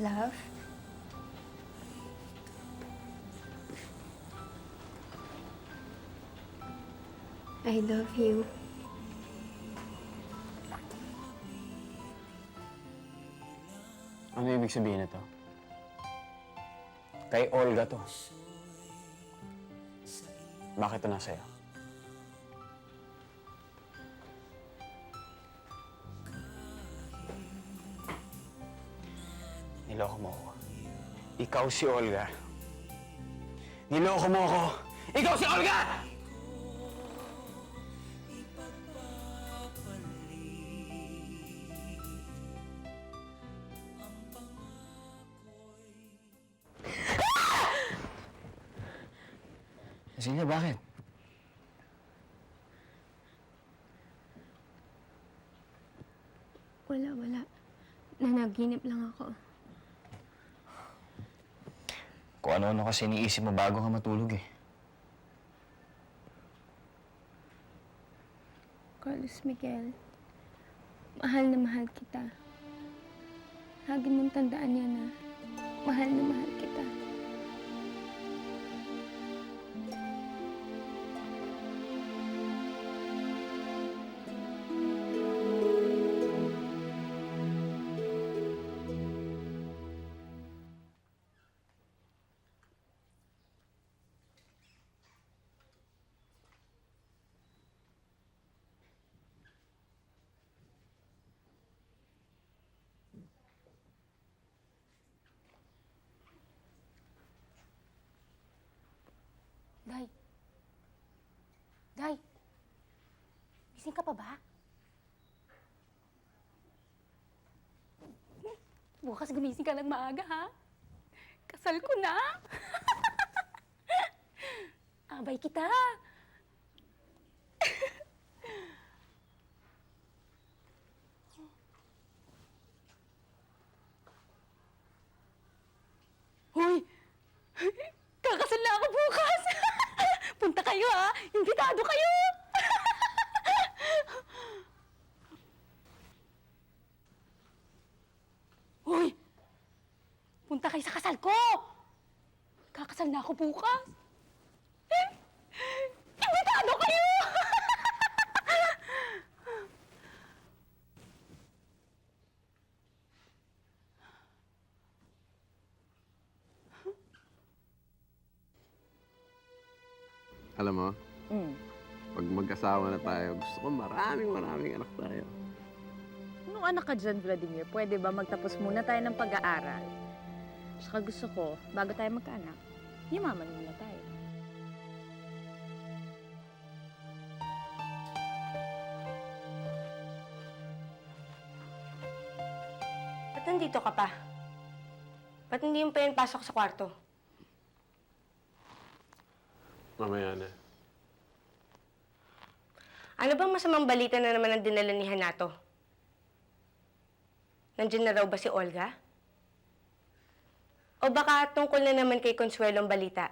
Love? I love you. Ano ibig sabihin nito? Kay Olga to. Bakit ito nasa'yo? Niloko mo ako. Ikaw si Olga. Niloko mo ako. Ikaw si Olga! Cecilia, bakit? Wala. Nanaginip lang ako. Kung ano-ano kasi iniisip mo bago ka matulog eh. Carlos Miguel, mahal na mahal kita. Lagi mong tandaan yan na mahal na mahal kita. Day! Day! Gising ka pa ba? Bukas gumising ka lang maaga, ha? Kasal ko na! Abay kita! Hoy! Kakasal na ako bukas! Punta kayo, ha? Imbitado kayo! Hoy! Punta kayo sa kasal ko! Kakasal na ako bukas! Imbitado kayo! Alam mo, pag mag-asawa na tayo, gusto ko maraming anak tayo. Anong anak ka dyan, Vladimir? Pwede ba magtapos muna tayo ng pag-aaral? Saka gusto ko, bago tayo magkaanak, yumaman muna tayo. Ba't nandito ka pa? Ba't hindi mo pa yan pasok sa kwarto? Mamaya na. Ano bang masamang balita na naman ang dinala ni Hanato? Nandiyan na raw ba si Olga? O baka tungkol na naman kay Consuelo ang balita?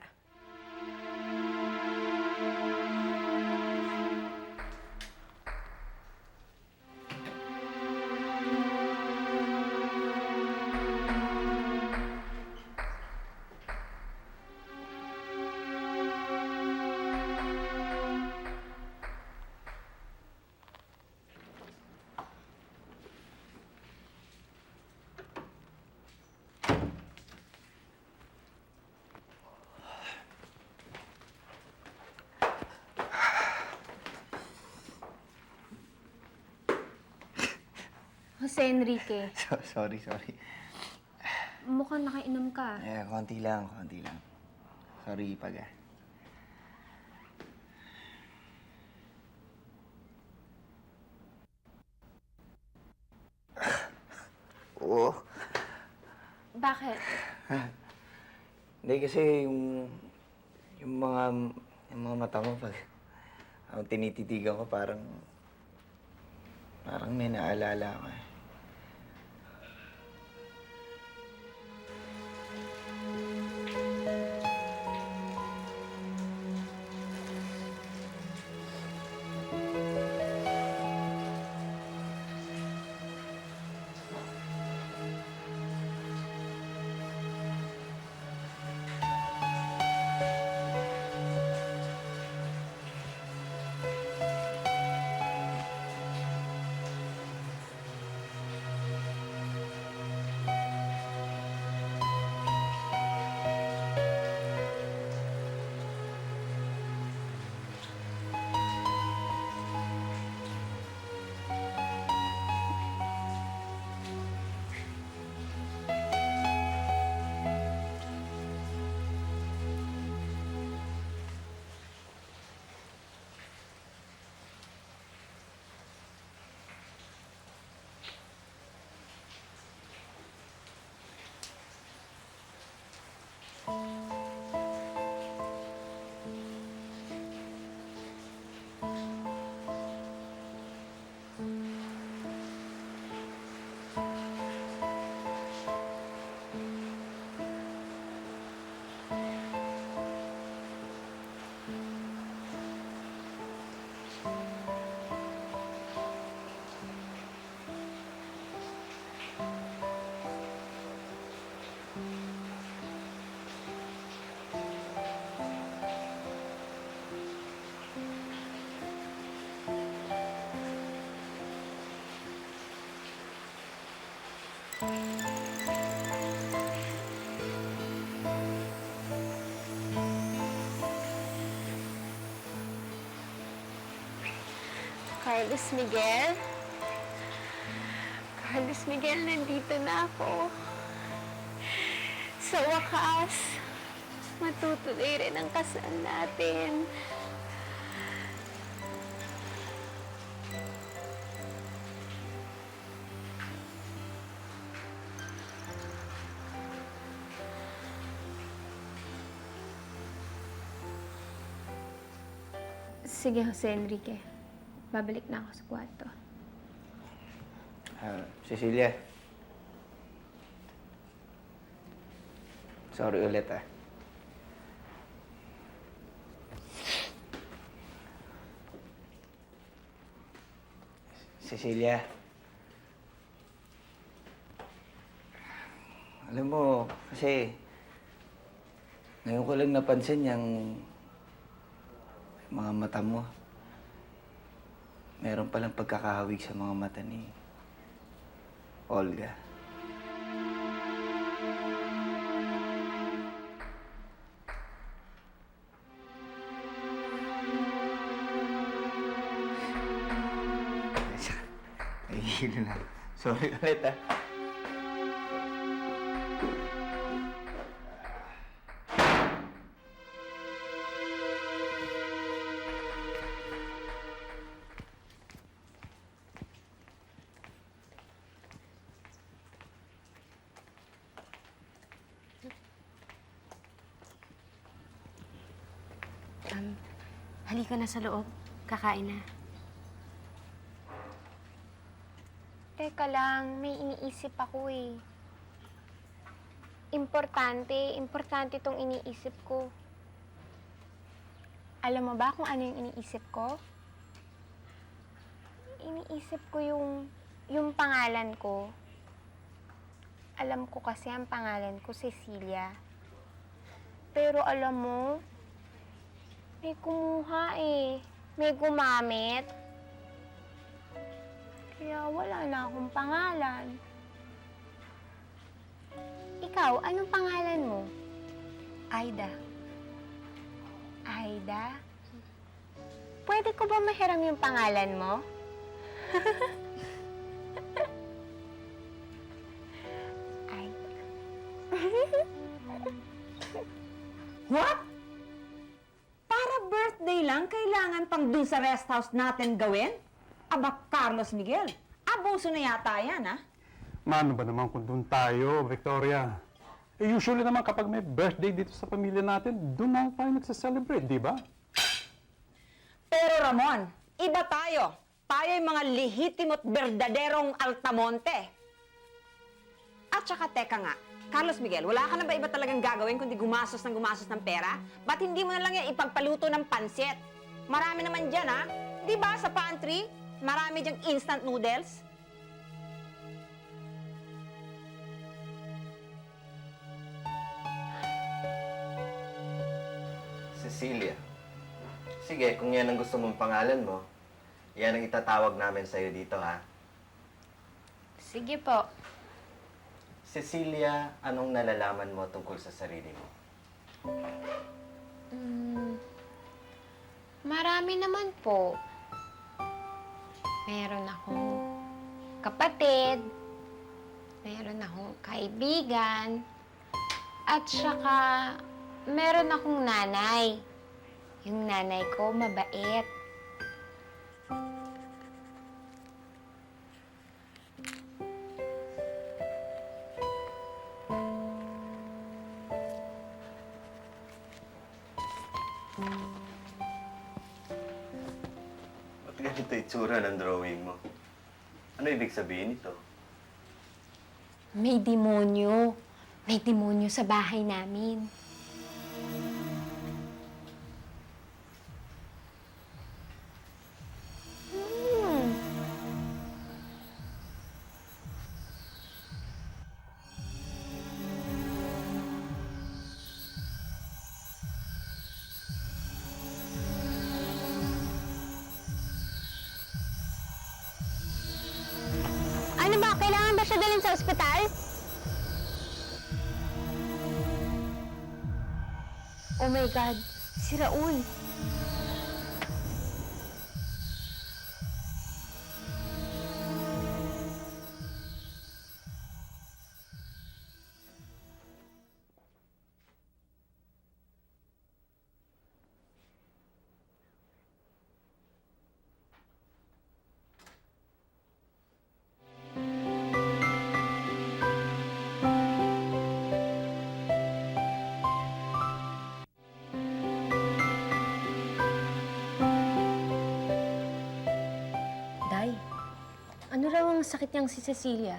Jose Enrique, Sorry. mukhang nakainom ka. Konti lang. Sorry, Pag. Oo. Bakit? Hindi kasi yung mga mata mo pag tinititigan ko parang may naalala ko eh. Carlos Miguel? Carlos Miguel, nandito na ako. Sa wakas, matutuloy rin ang kasal natin. Sige, Jose Enrique. Babalik na ako sa kwarto. Cecilia. Sorry ulit Cecilia. Alam mo, kasi ngayon ko lang napansin yung mga mata mo. Meron palang pagkakahawig sa mga mata ni Olga. Nahihilo na. Sorry ulit Halika na sa loob. Kakain na. Teka lang, may iniisip ako eh. Importante itong iniisip ko. Alam mo ba kung ano yung iniisip ko? Iniisip ko yung pangalan ko. Alam ko kasi ang pangalan ko, Cecilia. Pero alam mo, may kumuha eh. May gumamit. Kaya wala na akong pangalan. Ikaw, anong pangalan mo? Aida. Aida? Pwede ko ba mahiram yung pangalan mo? Aida. What? Para birthday lang, kailangan pang dun sa rest house natin gawin? Aba, Carlos Miguel, abuso na yata yan, ha? Mano ba naman kung doon tayo, Victoria? Usually naman kapag may birthday dito sa pamilya natin, doon na tayo nagsa-celebrate, di ba? Pero Ramon, iba tayo. Tayo yung mga lehitimo't berdaderong altamonte. At saka, teka nga, Carlos Miguel, wala ka na ba iba talagang gagawin kundi gumastos ng pera? Ba't hindi mo na lang yan ipagpaluto ng pansit? Marami naman dyan, ha? Di ba sa pantry? Marami dyang instant noodles. Cecilia. Sige, kung yan ang gusto mong pangalan mo, yan ang itatawag namin sa'yo dito, ha? Sige po. Cecilia, anong nalalaman mo tungkol sa sarili mo? Marami naman po. Meron akong kapatid, meron akong kaibigan, at saka meron akong nanay. Yung nanay ko mabait. Ba't ganito itsura ng drawing mo? Ano ibig sabihin nito? May demonyo. May demonyo sa bahay namin. Ano ba? Kailangan ba siya dalhin sa sa ospital? Oh my God, si Raul. Day, ano raw ang sakit niyang si Cecilia?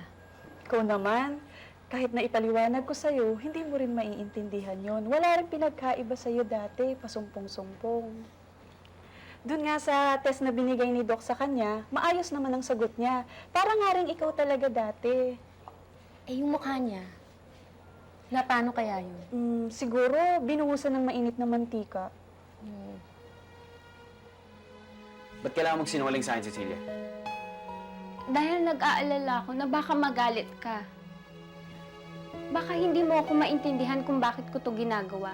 Ikaw naman, kahit na ipaliwanag ko sa'yo, hindi mo rin maiintindihan yon. Wala rin pinagkaiba sa'yo dati, pasumpong-sumpong. Doon nga sa test na binigay ni Doc sa kanya, maayos naman ang sagot niya. Para nga rin ikaw talaga dati. Eh, yung mukha niya. Na paano kaya yun? Siguro, binuhusan ng mainit na mantika. Ba't kailangan magsinungaling sa akin, Cecilia? Dahil nag-aalala ako na baka magalit ka. Baka hindi mo ako maintindihan kung bakit ko to ginagawa.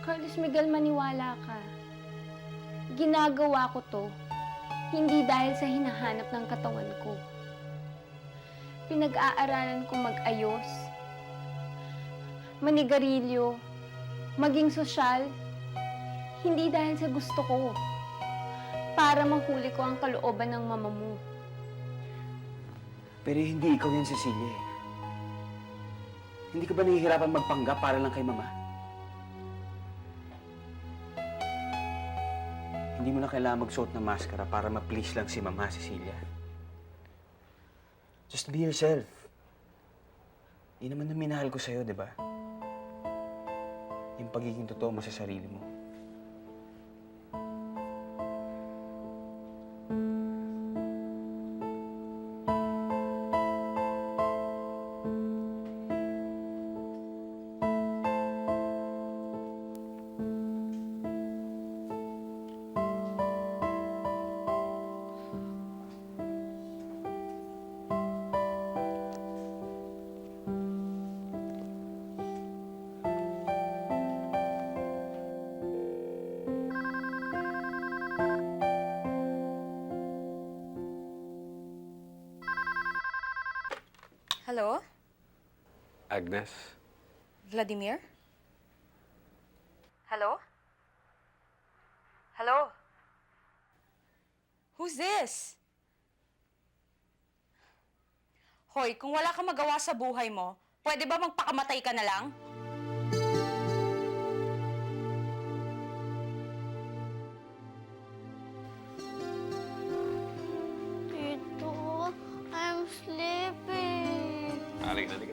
Carlos Miguel, maniwala ka. Ginagawa ko to, hindi dahil sa hinahanap ng katawan ko. Pinag-aaralan ko mag-ayos, manigarilyo, maging sosyal, hindi dahil sa gusto ko, para mahuli ko ang kalooban ng mama mo. Pero hindi ikaw yan, Cecilia. Hindi ka ba nahihirapan magpanggap para lang kay mama? Hindi mo na kailangan magsuot ng maskara para ma-please lang si Mama, Cecilia. Just be yourself. Yun naman ang minahal ko sa'yo, di ba? Yung pagiging totoo mo sa sarili mo. Hello? Agnes? Vladimir? Hello? Hello? Who's this? Hoy, kung wala kang magawa sa buhay mo, pwede ba magpakamatay ka na lang? Tito, I'm sleeping. Halika na.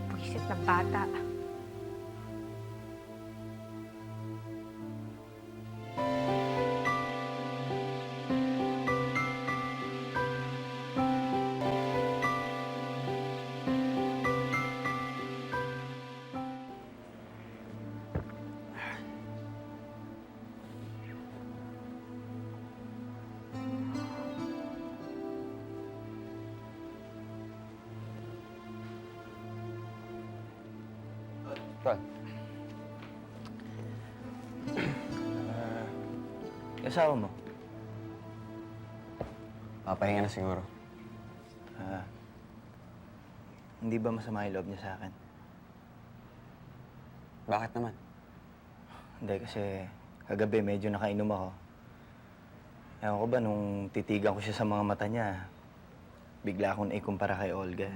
Puwisit na bata. Tol. Asawa mo? Papahinga na siguro. Hindi ba masama yung loob niya sa akin? Bakit naman? Hindi, kasi kagabi medyo nakainom ako. Ewan ko ba, nung titigan ko siya sa mga mata niya, bigla akong naikumpara kay Olga.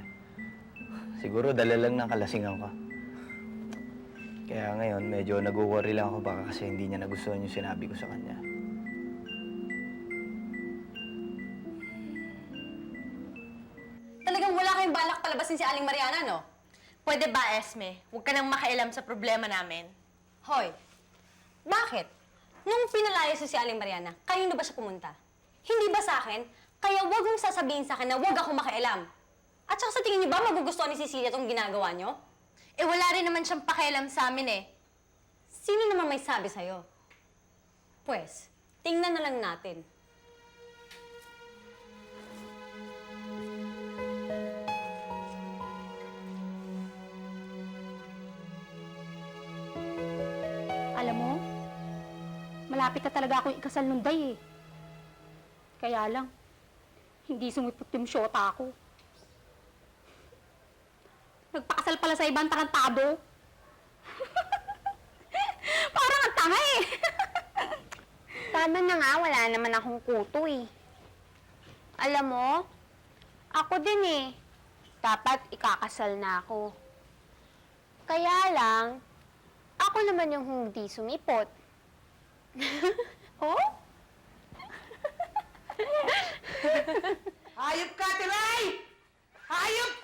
Siguro dala lang ng kalasingan ko. Kaya ngayon, medyo nag-worry lang ako baka kasi hindi niya nagustuhan yung sinabi ko sa kanya. Talagang wala kayong balak palabasin si Aling Mariana, no? Pwede ba, Esme? Huwag ka nang makialam sa problema namin. Hoy, bakit? Nung pinalayas si Aling Mariana, kanino ba siya pumunta? Hindi ba sa akin? Kaya wag mong sasabihin sa akin na wag ako makialam. At saka sa tingin niyo ba magugustuhan ni Cecilia itong ginagawa niyo? Eh wala rin naman siyang pakialam sa amin eh. Sino naman may sabi sa'yo? Pwes, tingnan na lang natin. Alam mo, malapit na talaga akong ikasal nung day eh. Kaya lang, hindi sumipot yung syota ko. Nagpakasal pala sa ibang tarantado. Parang ang tanga eh. Tama na nga, wala naman akong kuto eh. Alam mo, ako din eh. Dapat ikakasal na ako. Kaya lang, ako naman yung hindi sumipot. Oh? Hayop ka, Tiray! Hayop